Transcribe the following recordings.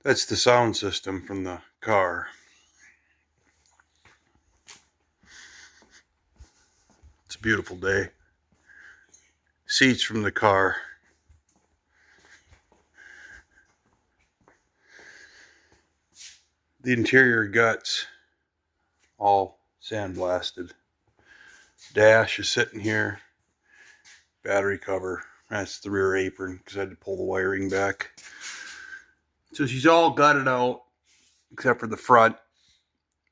That's the sound system from the car. It's a beautiful day. Seats from the car. The interior guts all sandblasted. Dash is sitting here. Battery cover. That's the rear apron because I had to pull the wiring back. So she's all gutted out except for the front.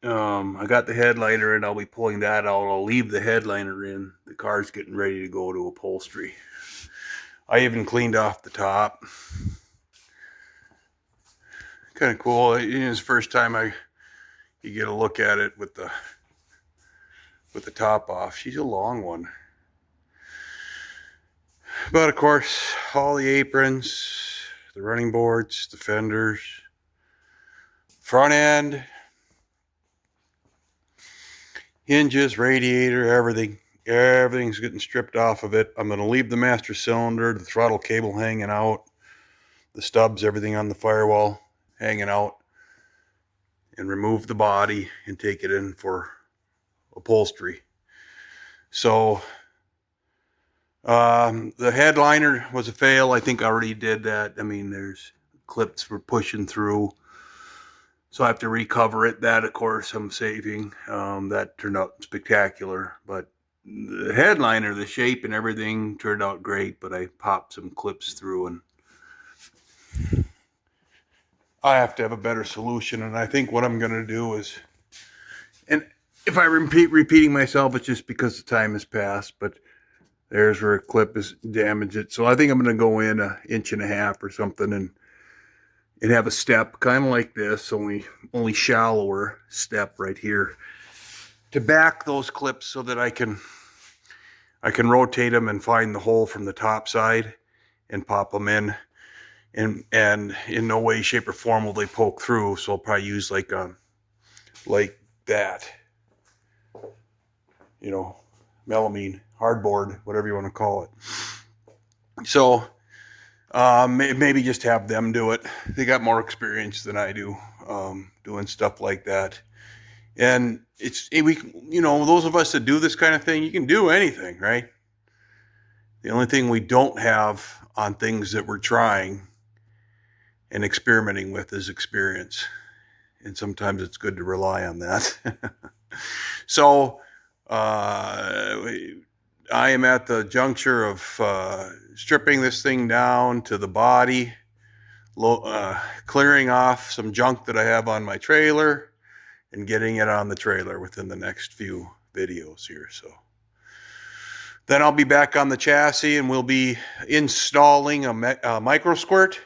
I got the headliner and I'll be pulling that out. I'll leave the headliner in. The car's getting ready to go to upholstery. I even cleaned off the top. Kind of cool. It's the first time you get a look at it with the top off. She's a long one. But of course, all the aprons, the running boards, the fenders, front end, hinges, radiator, everything's getting stripped off of it. I'm going to leave the master cylinder, the throttle cable hanging out, the stubs, everything on the firewall hanging out, and remove the body and take it in for upholstery. So the headliner was a fail. I think I already did that. I mean, there's clips were pushing through, so I have to recover it. That, of course, I'm saving. That turned out spectacular, but the headliner, the shape and everything turned out great, but I popped some clips through, and I have to have a better solution. And I think what I'm going to do is, and if I repeating myself, it's just because the time has passed, but there's where a clip is damaged it. So I think I'm going to go in 1.5 inches or something and have a step kind of like this, only shallower step right here to back those clips so that I can rotate them and find the hole from the top side and pop them in. And in no way, shape, or form will they poke through. So I'll probably use like that, melamine, hardboard, whatever you want to call it. So maybe just have them do it. They got more experience than I do doing stuff like that. And those of us that do this kind of thing, you can do anything, right? The only thing we don't have on things that we're trying and experimenting with is experience. And sometimes it's good to rely on that. So I am at the juncture of stripping this thing down to the body, clearing off some junk that I have on my trailer, and getting it on the trailer within the next few videos here. So then I'll be back on the chassis and we'll be installing a micro squirt.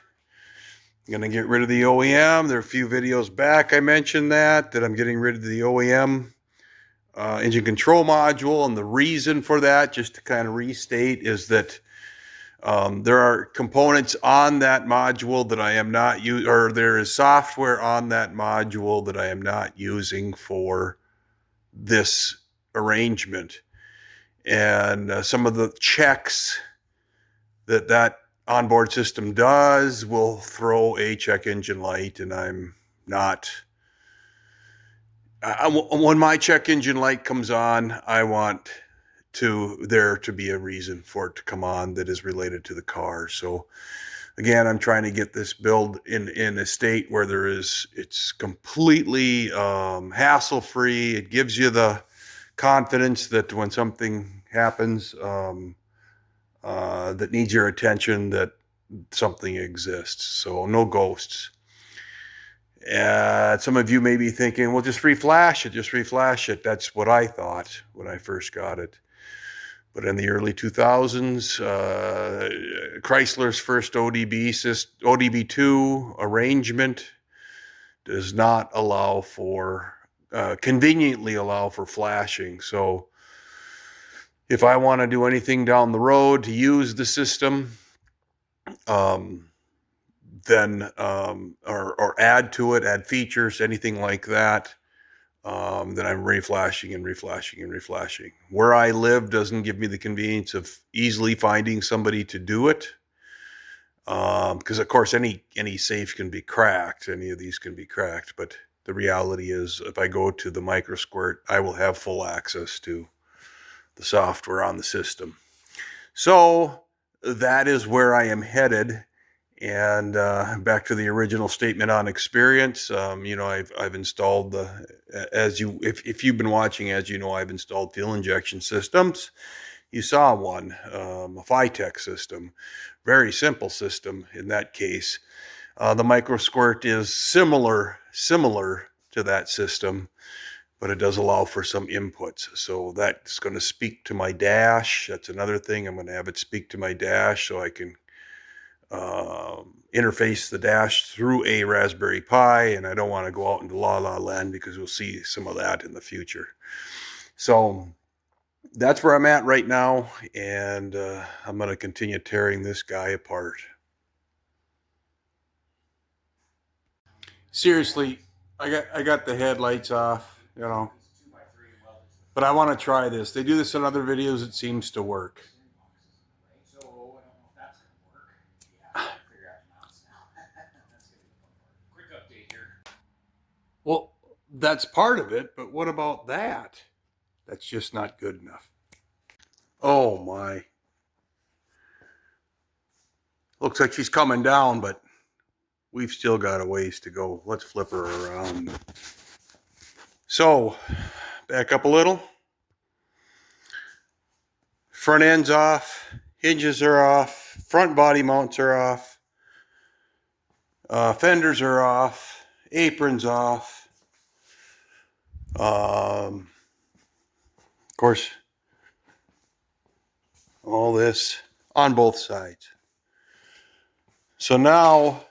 I'm going to get rid of the OEM. There are a few videos back I mentioned that I'm getting rid of the OEM engine control module, and the reason for that, just to kind of restate, is that there are components on that module that I am not using, or there is software on that module that I am not using for this arrangement. And some of the checks that onboard system does will throw a check engine light, and I'm not. When my check engine light comes on, I want there to be a reason for it to come on that is related to the car. So again, I'm trying to get this build in a state where it's completely hassle-free. It gives you the confidence that when something happens that needs your attention, that something exists. So no ghosts. Some of you may be thinking, well, just reflash it. That's what I thought when I first got it. But in the early 2000s, Chrysler's first ODB2 arrangement does not conveniently allow for flashing. So if I want to do anything down the road to use the system, then or add to it, add features, anything like that, then I'm reflashing and reflashing. Where I live doesn't give me the convenience of easily finding somebody to do it. Because of course any safe can be cracked, any of these can be cracked, but the reality is if I go to the micro squirt, I will have full access to the software on the system. So that is where I am headed. And back to the original statement on experience, you know, I've installed if you've been watching, as you know, I've installed fuel injection systems. You saw one, a Phytech system, very simple system in that case. The micro squirt is similar to that system, but it does allow for some inputs. So that's going to speak to my dash. That's another thing. I'm going to have it speak to my dash so I can interface the dash through a Raspberry Pi, and I don't want to go out into la la land because we'll see some of that in the future. So that's where I'm at right now, and I'm going to continue tearing this guy apart. Seriously, I got the headlights off, you know, but I want to try this. They do this in other videos. It seems to work. Well, that's part of it, but what about that? That's just not good enough. Oh my. Looks like she's coming down, but we've still got a ways to go. Let's flip her around. So, back up a little. Front end's off, hinges are off, front body mounts are off, fenders are off, apron's off. Of course, all this on both sides. So now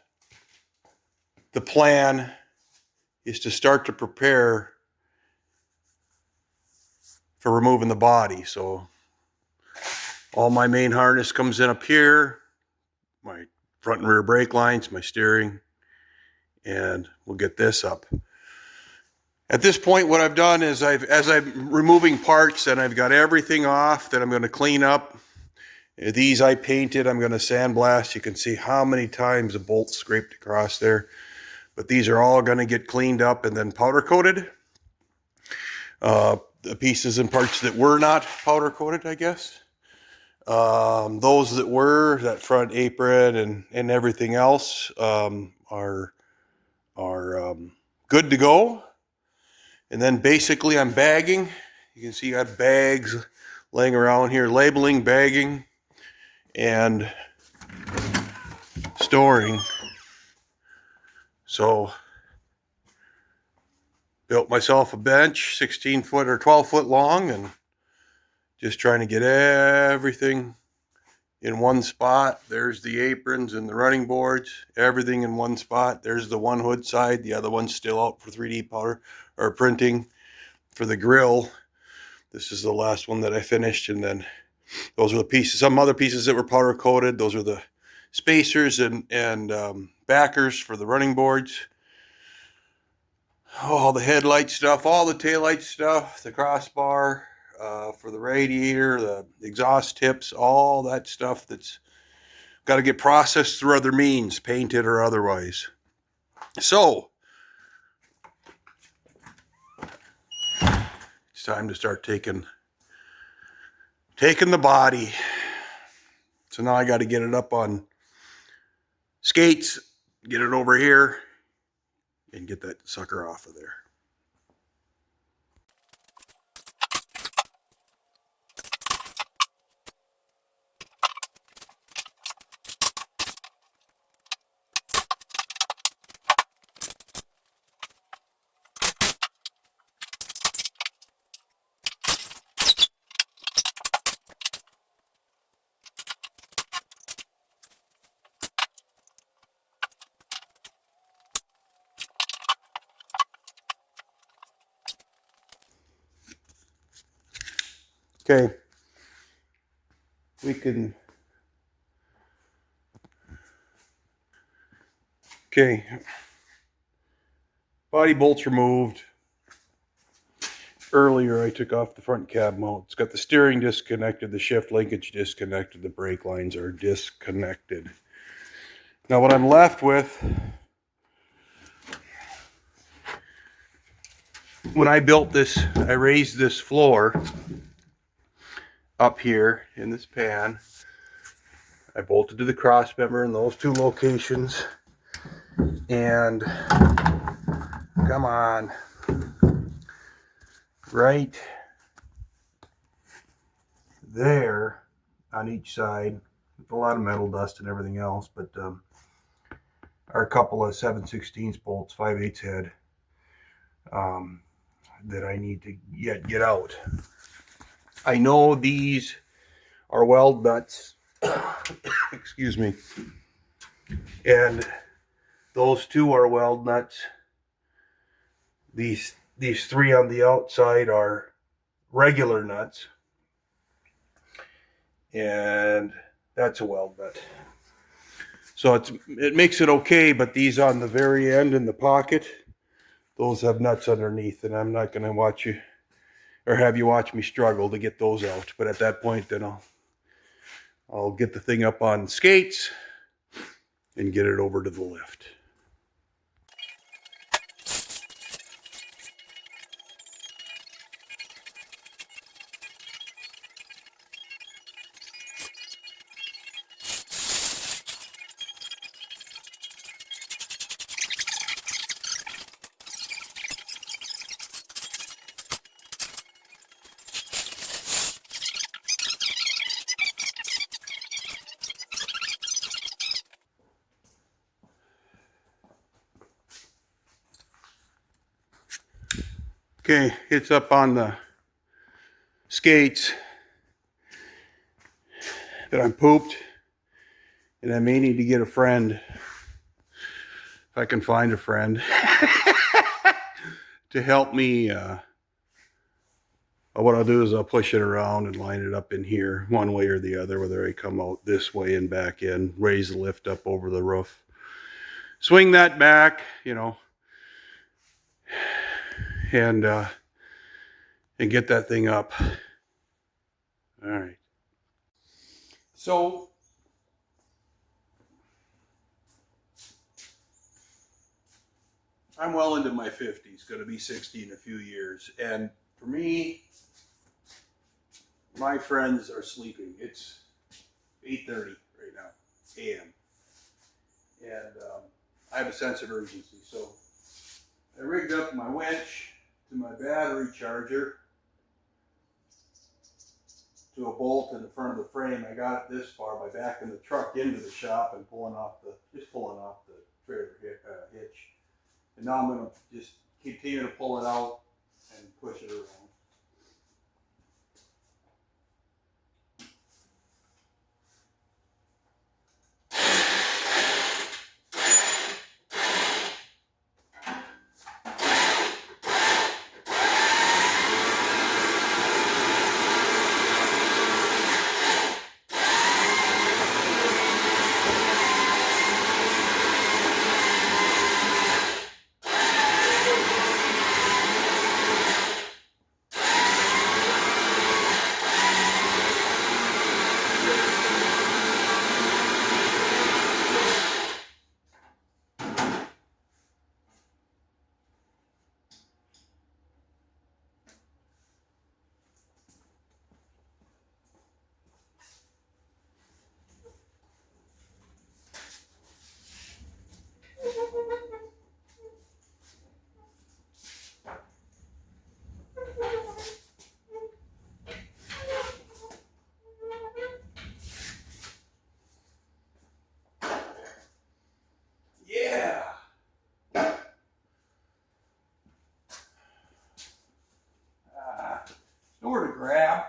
the plan is to start to prepare for removing the body. So all my main harness comes in up here, my front and rear brake lines, my steering, and we'll get this up. At this point, what I've done is as I'm removing parts and I've got everything off that I'm going to clean up. These I painted. I'm going to sandblast. You can see how many times the bolt scraped across there. But these are all going to get cleaned up and then powder coated. The pieces and parts that were not powder coated, I guess. Those that were, that front apron and everything else are good to go. And then basically I'm bagging. You can see I have bags laying around here, labeling, bagging, and storing. So built myself a bench, 16 foot or 12 foot long, and just trying to get everything in one spot. There's the aprons and the running boards, everything in one spot. There's the one hood side, the other one's still out for 3D powder or printing. For the grill, this is the last one that I finished, and then those are the pieces, some other pieces that were powder coated. Those are the spacers and backers for the running boards. All the headlight stuff, all the taillight stuff, the crossbar for the radiator, the exhaust tips, all that stuff that's got to get processed through other means, painted or otherwise. So it's time to start taking the body. So now I got to get it up on skates, get it over here, and get that sucker off of there. Okay, we can, okay, body bolts removed. Earlier I took off the front cab mount. It's got the steering disconnected, the shift linkage disconnected, the brake lines are disconnected. Now what I'm left with, when I built this, I raised this floor up here in this pan. I bolted to the cross member in those two locations, and come on, right there on each side, with a lot of metal dust and everything else, but are a couple of 7/16 bolts, 5/8 head, that I need to get out. I know these are weld nuts, excuse me, and those two are weld nuts. These three on the outside are regular nuts, and that's a weld nut. So it makes it okay, but these on the very end in the pocket, those have nuts underneath, and I'm not going to watch you or have you watch me struggle to get those out. But at that point, then I'll get the thing up on skates and get it over to the lift. Okay, it's up on the skates, but I'm pooped, and I may need to get a friend, if I can find a friend, to help me. What I'll do is I'll push it around and line it up in here, one way or the other, whether I come out this way and back in, raise the lift up over the roof, swing that back, and get that thing up. All right. So I'm well into my 50s, going to be 60 in a few years. And for me, my friends are sleeping. It's 8:30 right now, a.m. And I have a sense of urgency. So I rigged up my winch to my battery charger to a bolt in the front of the frame. I got it this far by backing the truck into the shop and pulling off the trailer hitch. And now I'm going to just continue to pull it out and push it around. Yeah. Nowhere to grab.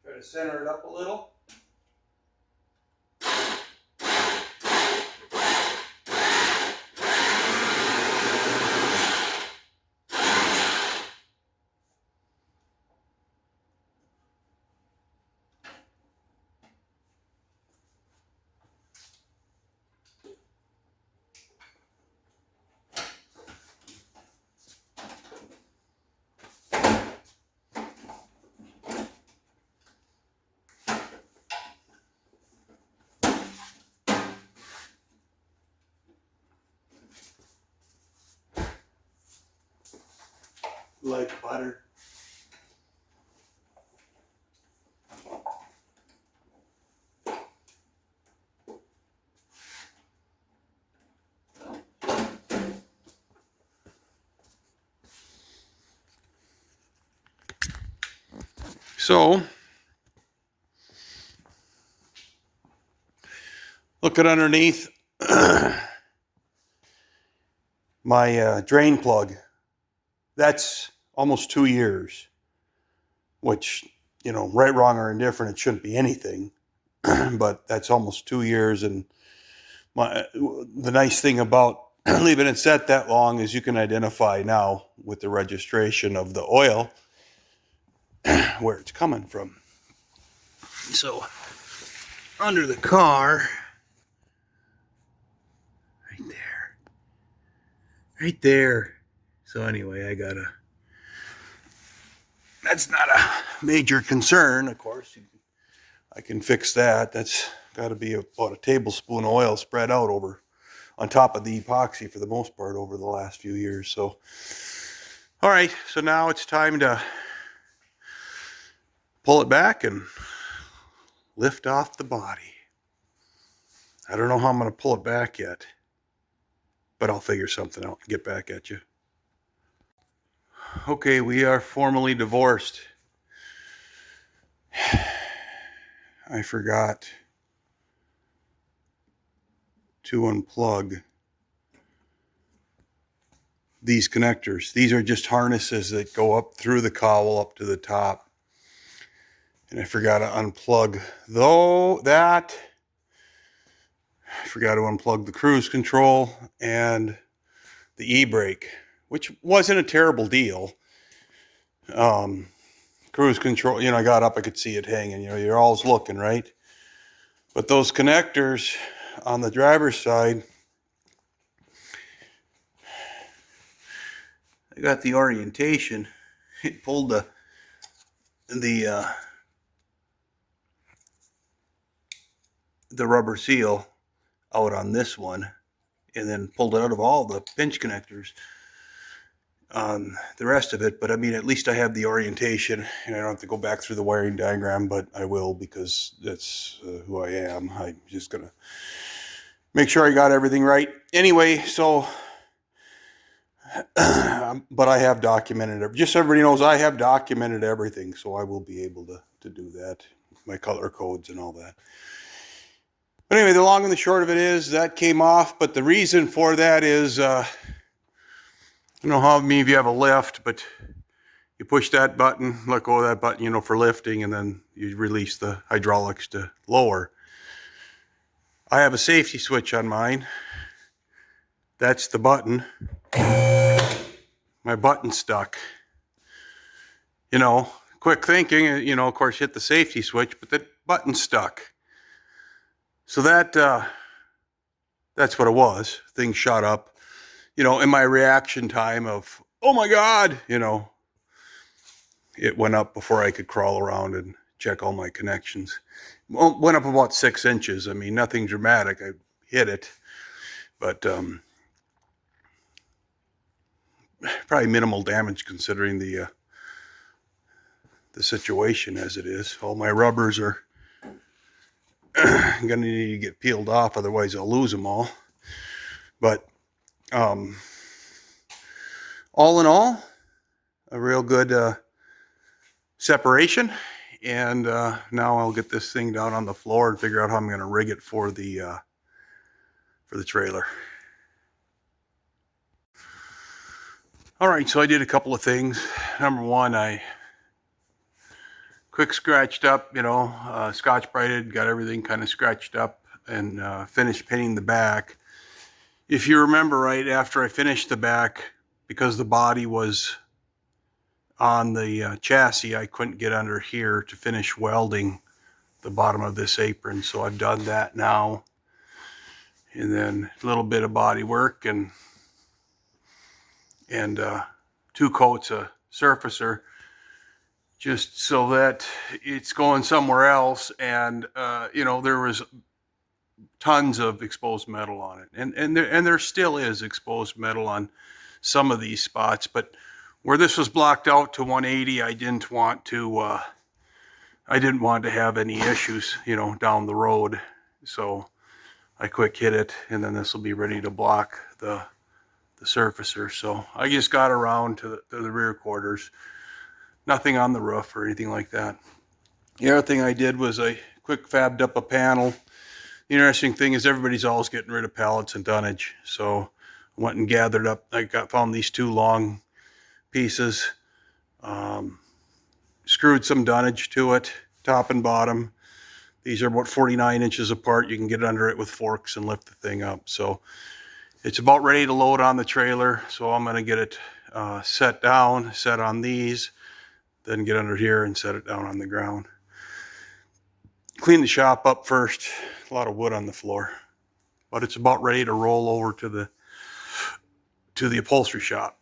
Try to center it up a little. like butter. So, looking underneath my drain plug, that's almost 2 years, which, you know, right, wrong, or indifferent, it shouldn't be anything, but that's almost 2 years. And the nice thing about leaving it set that long is you can identify now with the registration of the oil where it's coming from. So under the car, right there. So anyway, that's not a major concern, of course. I can fix that. That's got to be about a tablespoon of oil spread out over on top of the epoxy for the most part over the last few years. So, all right, so now it's time to pull it back and lift off the body. I don't know how I'm going to pull it back yet, but I'll figure something out and get back at you. Okay, we are formally divorced. I forgot to unplug these connectors. These are just harnesses that go up through the cowl up to the top. And I forgot to unplug I forgot to unplug the cruise control and the e-brake, which wasn't a terrible deal. Cruise control, you know, I got up, I could see it hanging, you know, you're always looking, right? But those connectors on the driver's side, I got the orientation. It pulled the rubber seal out on this one and then pulled it out of all the pinch connectors on the rest of it. But I mean, at least I have the orientation and I don't have to go back through the wiring diagram, but I will because that's who I am. I'm just gonna make sure I got everything right. Anyway, so but I have documented it. Just so everybody knows, I have documented everything, so I will be able to do that, my color codes and all that. But anyway, the long and the short of it is that came off, but the reason for that is, I don't know how many of you have a lift, but you push that button, let go of that button, you know, for lifting, and then you release the hydraulics to lower. I have a safety switch on mine. That's the button. My button stuck. You know, quick thinking, you know, of course, hit the safety switch, but the button stuck. So that's what it was. Things shot up, you know, in my reaction time of, oh my God, you know, it went up before I could crawl around and check all my connections. Well, went up about 6 inches. I mean, nothing dramatic. I hit it, but probably minimal damage considering the situation as it is. All my rubbers are gonna need to get peeled off, otherwise I'll lose them all. But all in all, a real good separation. And now I'll get this thing down on the floor and figure out how I'm going to rig it for the trailer. All right, so I did a couple of things. Number one, I quick scratched up, you know, Scotch-Brited, got everything kind of scratched up, and finished painting the back. If you remember right, after I finished the back, because the body was on the chassis, I couldn't get under here to finish welding the bottom of this apron. So I've done that now. And then a little bit of body work and 2 coats of surfacer, just so that it's going somewhere else. And you know, there was tons of exposed metal on it, and there still is exposed metal on some of these spots. But Where this was blocked out to 180, I didn't want to have any issues, you know, down the road. So I quick hit it, and then this will be ready to block the surfacer. So I just got around to the rear quarters. Nothing on the roof or anything like that. The other thing I did was I quick fabbed up a panel. The interesting thing is everybody's always getting rid of pallets and dunnage. So I went and gathered up, found these 2 long pieces, screwed some dunnage to it, top and bottom. These are about 49 inches apart. You can get under it with forks and lift the thing up. So it's about ready to load on the trailer. So I'm going to get it set on these, then get under here and set it down on the ground. Clean the shop up first. A lot of wood on the floor, but it's about ready to roll over to the upholstery shop.